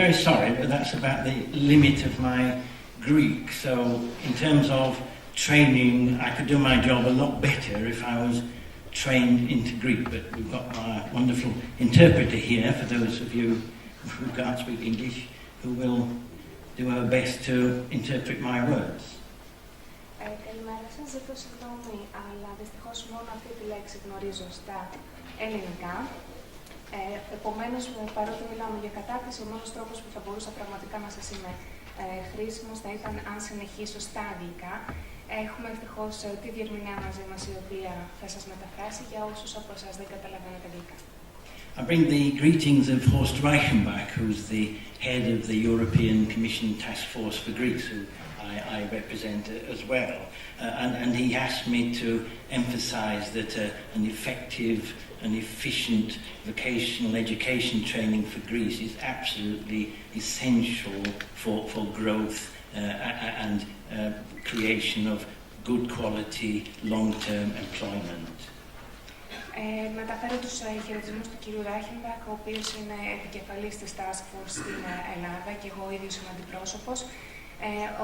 very sorry, but that's about the limit of my Greek. So in terms of training, I could do my job a lot better if I was trained into Greek, but we've got our wonderful interpreter here, for those of you who can't speak English, who will do her best to interpret my words. Καλημέρα σας, ζητώ συγγνώμη, αλλά δυστυχώς μόνο αυτή τη λέξη γνωρίζω στα ελληνικά. Επομένως, παρότι μιλάμε για κατάρτιση, ο μόνος τρόπος που θα μπορούσα πραγματικά να σας είμαι χρήσιμος θα ήταν αν συνεχίσω στα αγγλικά. Έχουμε ευτυχώς τη διερμηνέα μαζί μας, η οποία θα σας μεταφράσει για όσους από εσάς δεν καταλαβαίνετε αγγλικά. I bring the greetings of Horst Reichenbach, who's the head of the European Commission Task Force for Greece, who I represent as well. And he asked me to emphasize that an effective and efficient vocational education training for Greece is absolutely essential for growth and creation of good quality long-term employment. Μεταφέρω τους χαιρετισμούς του κυρίου Ράχενμπακ, ο οποίος είναι επικεφαλής της Task Force στην Ελλάδα και εγώ ίδιος είμαι αντιπρόσωπος,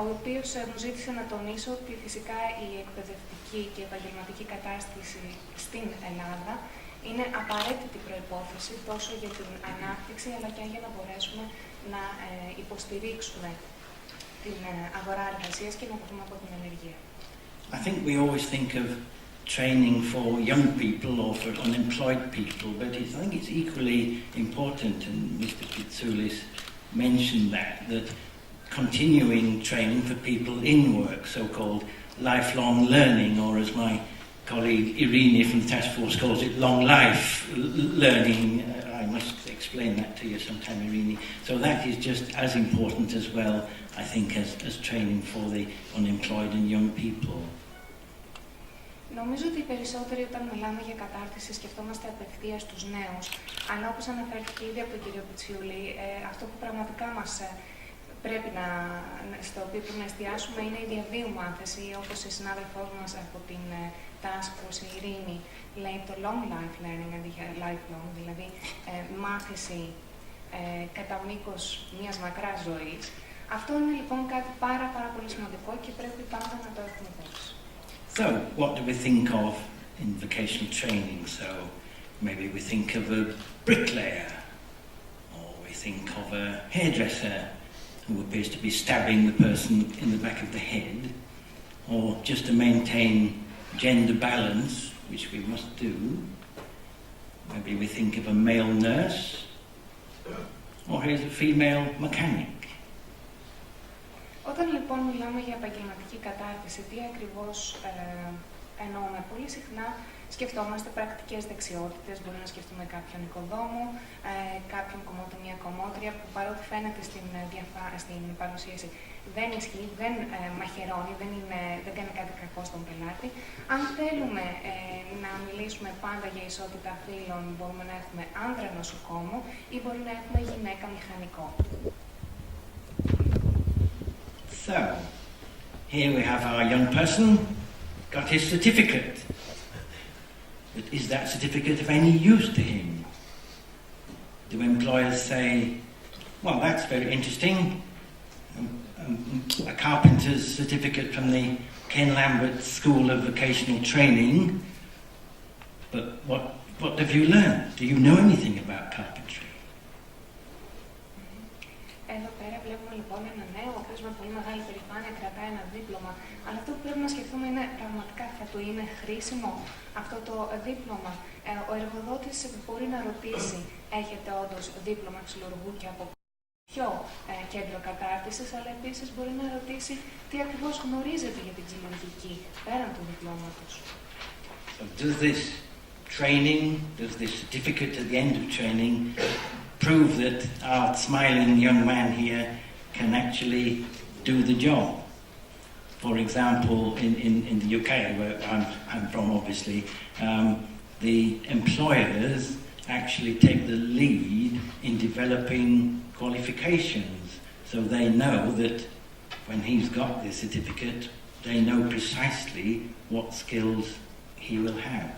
ο οποίος μου ζήτησε να τονίσω ότι φυσικά η εκπαιδευτική και επαγγελματική κατάρτιση στην Ελλάδα είναι απαραίτητη προϋπόθεση τόσο για την ανάπτυξη αλλά και για να μπορέσουμε να υποστηρίξουμε την αγορά εργασίας και να βγούμε από την ανεργία. I think we always think of training for young people or for unemployed people, but I think it's equally important, and Mr. Pitsoulis mentioned that continuing training for people in work, so-called lifelong learning, or as my colleague Irene from the task force calls it, long life learning. I must explain that to you sometime, Irene. So that is just as important as well, I think, as training for the unemployed and young people. Νομίζω ότι οι περισσότεροι όταν μιλάμε για κατάρτιση σκεφτόμαστε απευθείας τους νέους, αλλά όπως αναφέρθηκε ήδη από τον κύριο Πιτσιούλη, αυτό που πραγματικά μας στο οποίο πρέπει να εστιάσουμε είναι η διαβίου μάθηση, όπως η συνάδελφός μας από την Task Force, η Ειρήνη, λέει το long life learning αντί για lifelong, δηλαδή μάθηση κατά μήκος μιας μακράς ζωής. Αυτό είναι λοιπόν κάτι πάρα πολύ σημαντικό και πρέπει πάντα να το έχουμε υπόψη. So, what do we think of in vocational training? So, maybe we think of a bricklayer, or we think of a hairdresser who appears to be stabbing the person in the back of the head, or just to maintain gender balance, which we must do. Maybe we think of a male nurse, or here's a female mechanic. Όταν λοιπόν μιλάμε για επαγγελματική κατάρτιση, τι ακριβώς εννοούμε? Πολύ συχνά σκεφτόμαστε πρακτικές δεξιότητες, μπορεί να σκεφτούμε κάποιον οικοδόμο, κάποιον κομμότο, μια κομμότρια, που παρότι φαίνεται στην παρουσίαση δεν ισχύει, δεν μαχαιρώνει, δεν κάνει κάτι κακό στον πελάτη. Αν θέλουμε να μιλήσουμε πάντα για ισότητα φύλων, μπορούμε να έχουμε άντρα νοσοκόμο ή μπορεί να έχουμε γυναίκα μηχανικό. So, here we have our young person, got his certificate. But is that certificate of any use to him? Do employers say, well, that's very interesting, a carpenter's certificate from the Ken Lambert School of Vocational Training, but what have you learned? Do you know anything about carpentry? Εδώ πέρα βλέπουμε λοιπόν ένα νέο, ο οποίος με πολύ μεγάλη περηφάνεια κρατάει ένα δίπλωμα. Αλλά αυτό που πρέπει να σκεφτούμε είναι πραγματικά θα του είναι χρήσιμο αυτό το δίπλωμα. Ο εργοδότης μπορεί να ρωτήσει, έχετε όντως δίπλωμα ξυλουργού και από ποιο κέντρο κατάρτισης, αλλά επίσης μπορεί να ρωτήσει τι ακριβώς γνωρίζετε για την ξυλουργική πέραν του διπλώματος. So does this training, does this certificate at the end of training prove that our smiling young man here can actually do the job? For example, in the UK, where I'm from obviously, the employers actually take the lead in developing qualifications, so they know that when he's got this certificate, they know precisely what skills he will have.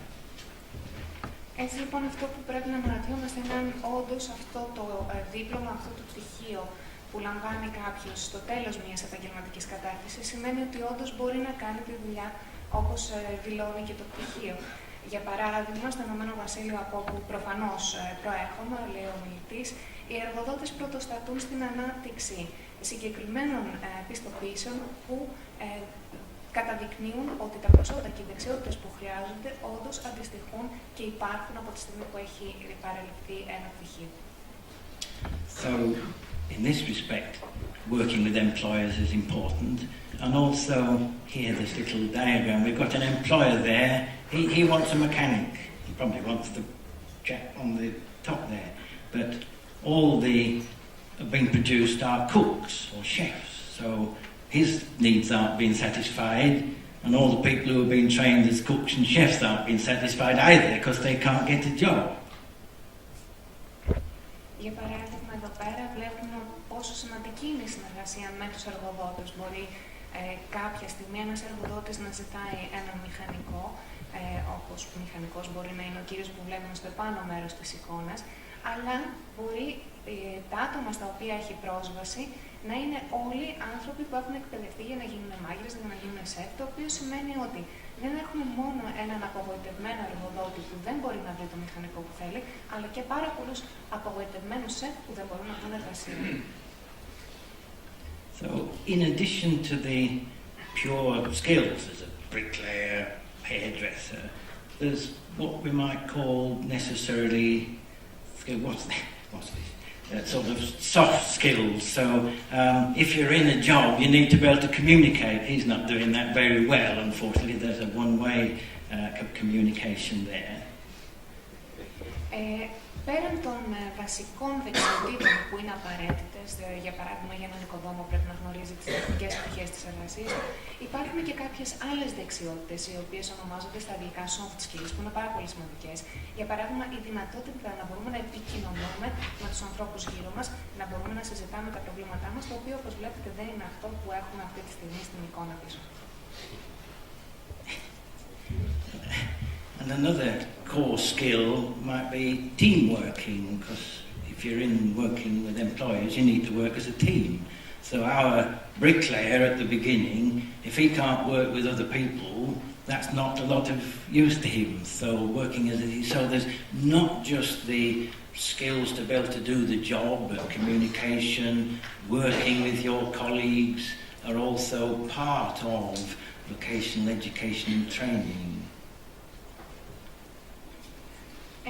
Έτσι λοιπόν αυτό που πρέπει να αναρωτιόμαστε είναι αν όντως αυτό το δίπλωμα, αυτό το πτυχίο που λαμβάνει κάποιος στο τέλος μιας επαγγελματικής κατάρτισης σημαίνει ότι όντως μπορεί να κάνει τη δουλειά όπως δηλώνει και το πτυχίο. Για παράδειγμα, στο Ηνωμένο Βασίλειο, από όπου προφανώς προέρχομαι, λέει ο ομιλητής, οι εργοδότες πρωτοστατούν στην ανάπτυξη συγκεκριμένων πιστοποιήσεων που καταδεικνύουν ότι τα προσόντα και οι δεξιότητες που χρειάζονται όντως αντιστοιχούν και υπάρχουν από τη στιγμή που έχει παραληφθεί ένα πτυχίο. So, in this respect, working with employers is important. And also, here, this little diagram, we've got an employer there. He wants a mechanic. He probably wants the chap on the top there. But all the being produced are cooks or chefs. So his needs aren't being satisfied, and all the people who have been trained as cooks and chefs aren't being satisfied either, because they can't get a job. Για παράδειγμα, εδώ πέρα βλέπουμε πόσο σημαντική είναι η συνεργασία με τους εργοδότες. Μπορεί κάποια στιγμή ένας εργοδότης να ζητάει έναν μηχανικό, όπως μηχανικός μπορεί να είναι ο κύριος που βλέπουμε στο επάνω μέρος της εικόνας, αλλά μπορεί τα άτομα στα οποία έχει πρόσβαση να είναι όλοι άνθρωποι που έχουν εκπαιδευτεί για να γίνουν μάγειρες, για να γίνουν σεφ, το οποίο σημαίνει ότι δεν έχουμε μόνο έναν απογοητευμένο εργοδότη που δεν μπορεί να βρει το μηχανικό που θέλει, αλλά και πάρα πολλούς απογοητευμένους σεφ που δεν μπορούν να βρουν εργασία. So, in addition to the pure skills as a bricklayer, hairdresser, there's what we might call necessarily, what's this? Sort of soft skills. So if you're in a job, you need to be able to communicate. He's not doing that very well, unfortunately. There's a one-way communication there. Πέραν των βασικών δεξιοτήτων που είναι απαραίτητες, για παράδειγμα για έναν οικοδόμο πρέπει να γνωρίζει τις τεχνικές πτυχές της εργασίας, υπάρχουν και κάποιες άλλες δεξιότητες, οι οποίες ονομάζονται στα αγγλικά soft skills, που είναι πάρα πολύ σημαντικές. Για παράδειγμα, η δυνατότητα να μπορούμε να επικοινωνούμε με τους ανθρώπους γύρω μας, να μπορούμε να συζητάμε τα προβλήματά μας, το οποίο, όπως βλέπετε, δεν είναι αυτό που έχουμε αυτή τη στιγμή στην εικόνα πίσω. And another core skill might be team working, because if you're in working with employers, you need to work as a team. So our bricklayer at the beginning, if he can't work with other people, that's not a lot of use to him. So working as a team, so there's not just the skills to be able to do the job, but communication, working with your colleagues are also part of vocational education and training.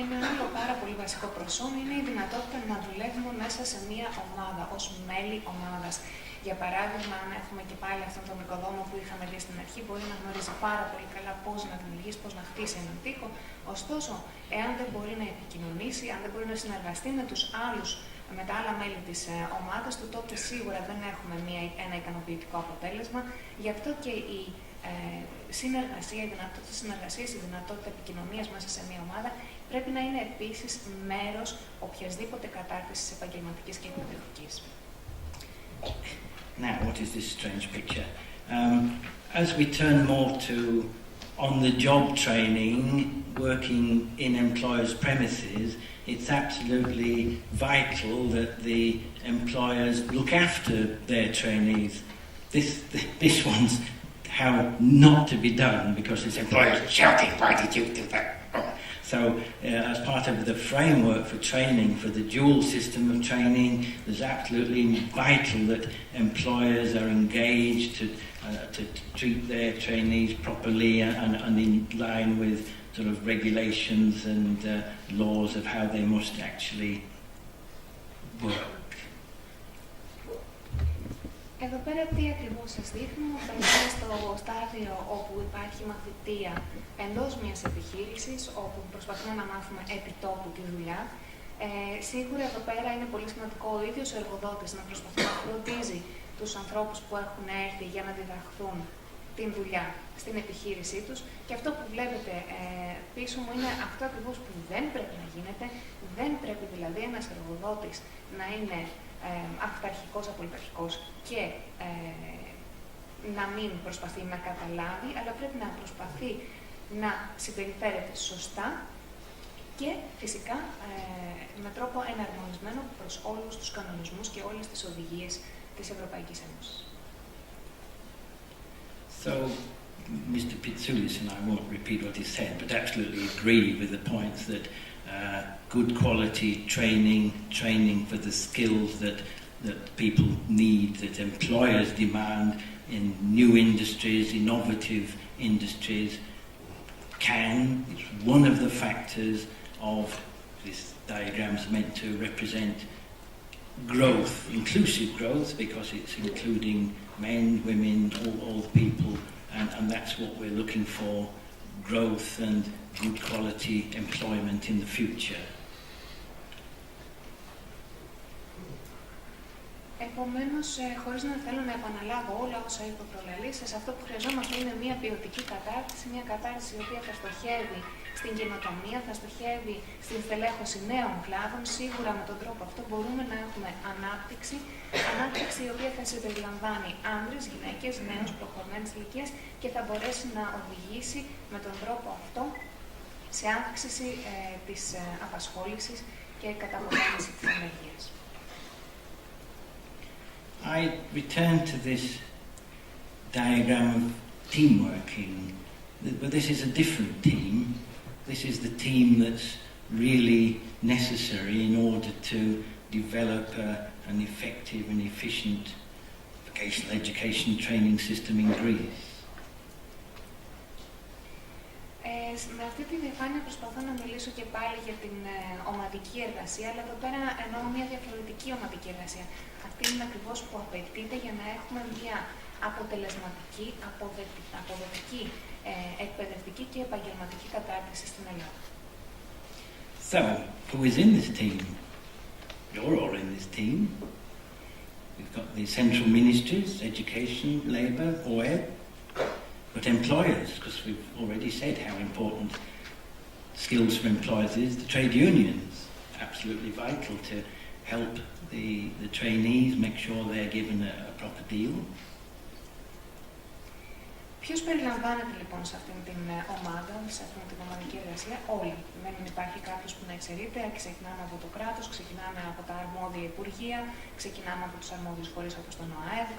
Ένα άλλο πάρα πολύ βασικό προσόν είναι η δυνατότητα να δουλεύουμε μέσα σε μία ομάδα, ως μέλη ομάδας. Για παράδειγμα, αν έχουμε και πάλι αυτόν τον οικοδόμο που είχαμε δει στην αρχή, μπορεί να γνωρίζει πάρα πολύ καλά πώς να δημιουργήσει, πώς να χτίσει έναν τοίχο. Ωστόσο, εάν δεν μπορεί να επικοινωνήσει, αν δεν μπορεί να συνεργαστεί με τα άλλα μέλη της ομάδας του, τότε σίγουρα δεν έχουμε ένα ικανοποιητικό αποτέλεσμα. Γι' αυτό και η συνεργασία, η δυνατότητα συνεργασίας, η δυνατότητα επικοινωνίας μέσα σε μια ομάδα πρέπει να είναι επίσης μέρος οποιασδήποτε κατάρτισης επαγγελματικής και εκπαιδευτικής. Now, what is this strange picture? As we turn more to on-the-job training, working in employers' premises, it's absolutely vital that the employers look after their trainees. This one's how not to be done, because this employer is shouting, "Why did you do that?" So, as part of the framework for training, for the dual system of training, there's absolutely vital that employers are engaged to treat their trainees properly and in line with sort of regulations and laws of how they must actually work. Εδώ πέρα τι ακριβώς σας δείχνουμε, περνάμε στο στάδιο όπου υπάρχει μαθητεία εντός μιας επιχείρησης, όπου προσπαθούμε να μάθουμε επί τόπου τη δουλειά. Σίγουρα εδώ πέρα είναι πολύ σημαντικό ο ίδιος ο εργοδότης να προσπαθεί να φροντίζει τους ανθρώπους που έχουν έρθει για να διδαχθούν την δουλειά στην επιχείρησή τους. Και αυτό που βλέπετε πίσω μου είναι αυτό ακριβώς που δεν πρέπει να γίνεται. Δεν πρέπει δηλαδή ένας εργοδότης να είναι αυταρχικός, απολυταρχικός και να μην προσπαθεί να καταλάβει, αλλά πρέπει να προσπαθεί να συμπεριφέρεται σωστά και φυσικά με τρόπο εναρμονισμένο προς όλους τους κανονισμούς και όλες τις οδηγίες της Ευρωπαϊκής Ένωσης. So, Mr. Pitsoulis, and I won't repeat what he said, but absolutely agree with the points that good quality training for the skills that people need, that employers demand in new industries, innovative industries, it's one of the factors of this diagram is meant to represent growth, inclusive growth, because it's including men, women, all people, and that's what we're looking for, growth and good quality employment in the future. Επομένως, χωρίς να θέλω να επαναλάβω όλα όσα είπε ο προλαλής, αυτό που χρειαζόμαστε είναι μια ποιοτική κατάρτιση, μια κατάρτιση η οποία θα στοχεύει στην καινοτομία, θα στοχεύει στην στελέχωση νέων κλάδων. Σίγουρα με τον τρόπο αυτό μπορούμε να έχουμε ανάπτυξη η οποία θα συμπεριλαμβάνει άνδρες, γυναίκες, νέους, προχωρημένες ηλικίες και θα μπορέσει να οδηγήσει με τον τρόπο αυτό σε αύξηση της απασχόλησης και καταπολέμηση της ανεργίας. I return to this diagram of team working, but this is a different team. This is the team that's really necessary in order to develop an effective and efficient vocational education training system in Greece. Με αυτή τη διαφάνεια προσπαθώ να μιλήσω και πάλι για την ομαδική εργασία, αλλά εδώ πέρα εννοώ μια διαφορετική ομαδική εργασία. Αυτή είναι ακριβώς που απαιτείται για να έχουμε μια αποτελεσματική, αποδοτική, εκπαιδευτική και επαγγελματική κατάρτιση στην Ελλάδα. So, who is in this team? You're all in this team. We've got the central ministries, education, labour, OED, but employers, because we've already said how important skills for employers is, the trade unions, absolutely vital to help the trainees make sure they're given a proper deal. Ποιος περιλαμβάνεται λοιπόν σε αυτήν την ομάδα, σε αυτήν την ομαδική εργασία? Όλοι. Δεν υπάρχει κάποιος που να εξαιρείται. Ξεκινάμε από το κράτος, ξεκινάμε από τα αρμόδια υπουργεία, ξεκινάμε από τους αρμόδιους φορείς όπως τον ΟΑΕΔ,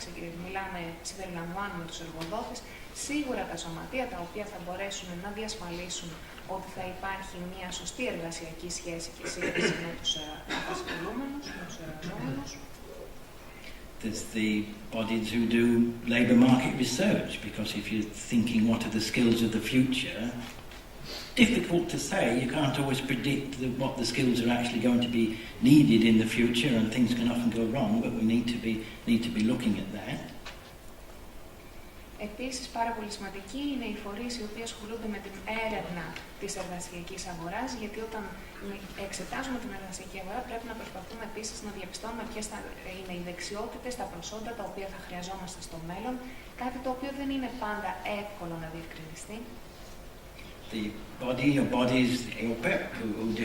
συμπεριλαμβάνουμε τους εργοδότες. Σίγουρα τα σωματεία τα οποία θα μπορέσουν να διασφαλίσουν ότι θα υπάρχει μια σωστή εργασιακή σχέση και σύγκριση με τους απασχολούμενους, με τους εργαζόμενους. There's the bodies who do labour market research, because if you're thinking what are the skills of the future, difficult to say. You can't always predict what the skills are actually going to be needed in the future, and things can often go wrong, but we need to be looking at that. Επίσης, πάρα πολύ σημαντική είναι οι φορείς οι οποίοι ασχολούνται με την έρευνα της εργασιακής αγοράς, γιατί όταν εξετάζουμε την εργασιακή αγορά πρέπει να προσπαθούμε επίσης να διαπιστώνουμε ποιες θα είναι οι δεξιότητες, τα προσόντα τα οποία θα χρειαζόμαστε στο μέλλον, κάτι το οποίο δεν είναι πάντα εύκολο να διευκρινιστεί. The bodies who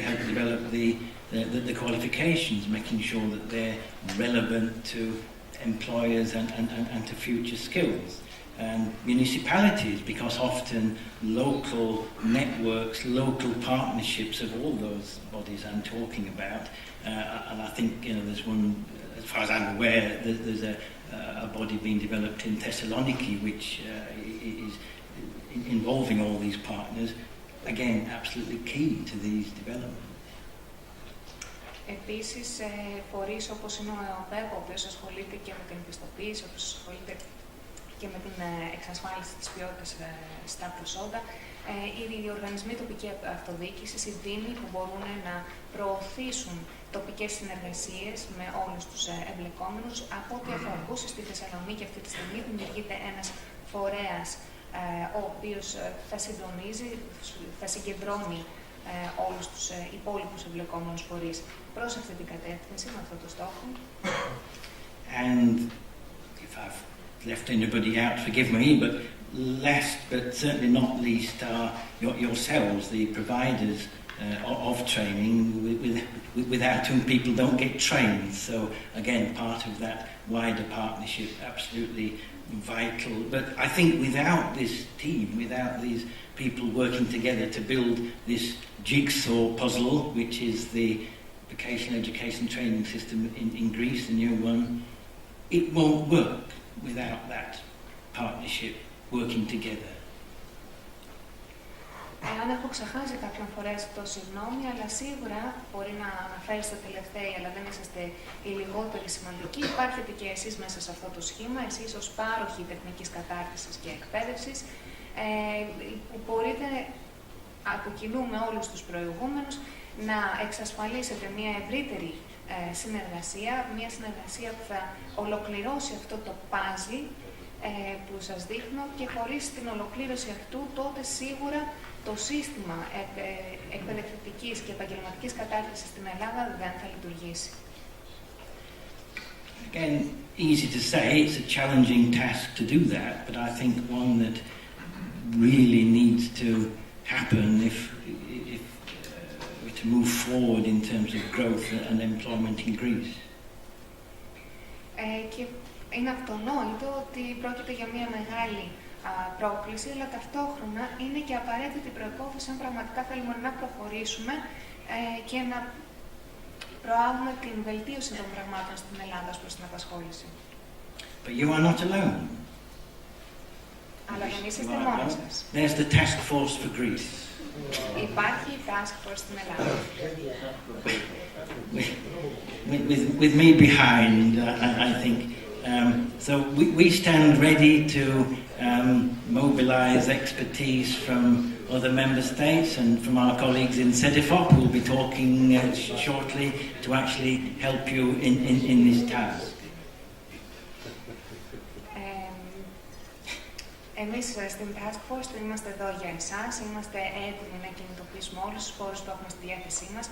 help develop the qualifications, making sure that they're relevant to employers and to future skills. And municipalities, because often local networks, local partnerships of all those bodies I'm talking about, and I think there's one, as far as I'm aware, there's a body being developed in Thessaloniki which is involving all these partners, again absolutely key to these developments. Επίσης, φορείς όπως είναι ο ΕΟΠΕΠ, ο οποίος ασχολείται και με την πιστοποίηση, ο οποίος ασχολείται και με την εξασφάλιση της ποιότητας στα προσόντα, οι οργανισμοί τοπικής αυτοδιοίκησης, οι δήμοι που μπορούν να προωθήσουν τοπικές συνεργασίες με όλους τους εμπλεκόμενους. Από ό,τι έχω ακούσει, στη Θεσσαλονίκη αυτή τη στιγμή δημιουργείται ένας φορέας ο οποίος θα συντονίζει, θα συγκεντρώνει όλους τους υπόλοιπους εμπλεκόμενους φορείς προς αυτή την κατεύθυνση, με αυτό το στόχο. And if I've left anybody out, forgive me, but last but certainly not least are yourselves, the providers of training, without whom people don't get trained. So again, part of that wider partnership, absolutely vital. But I think without this team, without these people working together to build this jigsaw puzzle, which is the vocational education training system in Greece, the new one, it won't work without that partnership working together. Αν έχω ξεχάσει κάποιον φορέα, το συγγνώμη, αλλά σίγουρα μπορεί να αναφέρεστε τελευταίοι, αλλά δεν είσαστε οι λιγότεροι σημαντικοί. Υπάρχετε και εσείς μέσα σε αυτό το σχήμα, εσείς ως πάροχοι τεχνικής κατάρτισης και εκπαίδευσης, που μπορείτε από κοινού με όλους τους προηγούμενους να εξασφαλίσετε μια ευρύτερη συνεργασία, μια συνεργασία που θα ολοκληρώσει αυτό το παζλ που σας δείχνω, και χωρίς την ολοκλήρωση αυτού, τότε σίγουρα το σύστημα εκπαιδευτικής και επαγγελματικής κατάρτισης στην Ελλάδα δεν θα λειτουργήσει. Again, easy to say, it's a challenging task to do that, but I think one that really needs to happen if to move forward in terms of growth and employment in Greece. Και είναι αυτονόητο ότι πρόκειται για μια μεγάλη πρόκληση, αλλά ταυτόχρονα είναι και απαραίτητη προϋπόθεση αν πραγματικά θέλουμε να προχωρήσουμε και να προάγουμε την βελτίωση των πραγμάτων στην Ελλάδα προς την απασχόληση. But you are not alone. Αλλά δεν είσαστε μόνοι σας. There's the task force for Greece. Υπάρχει η task force στην Ελλάδα. With me behind, I think. So we stand ready to mobilize expertise from other member states and from our colleagues in CEDEFOP, who will be talking shortly to actually help you in this task. Εμείς στην Task Force είμαστε εδώ για εσάς, είμαστε έτοιμοι να κινητοποιήσουμε όλους τους πόρους που έχουμε στη διάθεσή μας.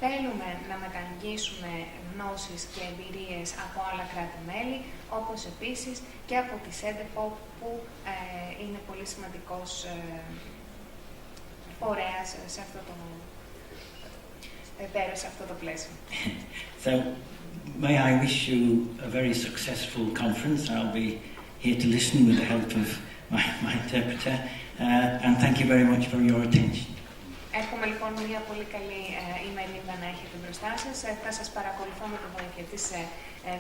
Θέλουμε να μεταγγίσουμε γνώσεις και εμπειρίες από άλλα κράτη-μέλη, όπως επίσης και από τη CEDEFOP, που είναι πολύ σημαντικός φορέας σε αυτό το πλαίσιο. So, may I wish you a very successful conference. I'll be here to listen with the help of my interpreter, and thank you very much for your attention. Εύχομαι λοιπόν μια πολύ καλή ημερίδα να έχετε μπροστά σας. Θα σας παρακολουθώ με τη βοήθεια της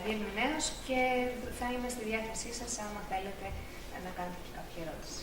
διερμηνέως και θα είμαι στη διάθεσή σας άμα θέλετε να κάνετε κάποια ερώτηση.